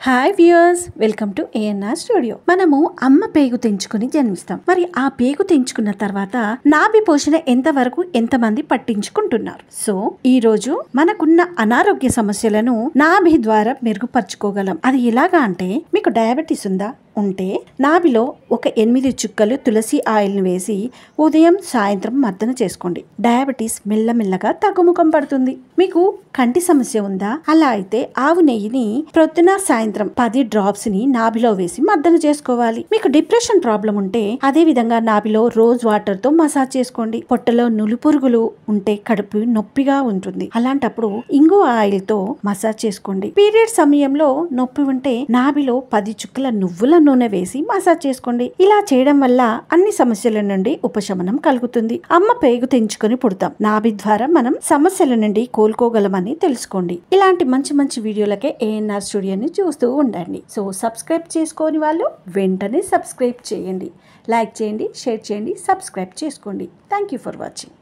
Hi viewers, welcome to ANR studio. మనము అమ్మ పేగు తెంచుకుని జన్మిస్తాం. మరి ఆ పేగు తెంచుకున్న తర్వాత నాభి పోషణ ఎంతవరకు ఎంతమంది పట్టించుకుంటున్నారు? సో ఈ రోజు మనకున్న అనారోగ్య సమస్యలను నాభి ద్వారా మెరుగుపరుచుకోగలం. అది ఎలాగా అంటే, మీకు డయాబెటీస్ ఉందా? ఉంటే నాభిలో ఒక 8 చుక్కలు తులసి ఆయిల్ని వేసి ఉదయం సాయంత్రం మర్దన చేసుకోండి. డయాబెటీస్ మెల్లమెల్లగా తగ్గుముఖం పడుతుంది. మీకు కంటి సమస్య ఉందా? అలా అయితే ఆవు నెయ్యిని ప్రొద్దున సాయంత్రం 10 డ్రాప్స్ ని నాభిలో వేసి మర్దన చేసుకోవాలి. మీకు డిప్రెషన్ ప్రాబ్లం ఉంటే అదే విధంగా నాభిలో రోజ్ వాటర్ తో మసాజ్ చేసుకోండి. పొట్టలో నులిపురుగులు ఉంటే కడుపు నొప్పిగా ఉంటుంది. అలాంటప్పుడు ఇంగువ ఆయిల్ తో మసాజ్ చేసుకోండి. పీరియడ్ సమయంలో నొప్పి ఉంటే నాభిలో 10 చుక్కల నువ్వుల నూనె వేసి మసాజ్ చేసుకోండి. ఇలా చేయడం వల్ల అన్ని సమస్యల నుండి ఉపశమనం కలుగుతుంది. అమ్మ పేగు తెంచుకొని పుడతాం. నాభి ద్వారా మనం సమస్యల నుండి కోలుకోగలమని తెలుసుకోండి. ఇలాంటి మంచి మంచి వీడియోలకే ఏఎన్ఆర్ స్టూడియోని చూస్తూ ఉండండి. సో సబ్స్క్రైబ్ చేసుకోని వాళ్ళు వెంటనే సబ్స్క్రైబ్ చేయండి. లైక్ చేయండి, షేర్ చేయండి, సబ్స్క్రైబ్ చేసుకోండి. Thank you for watching.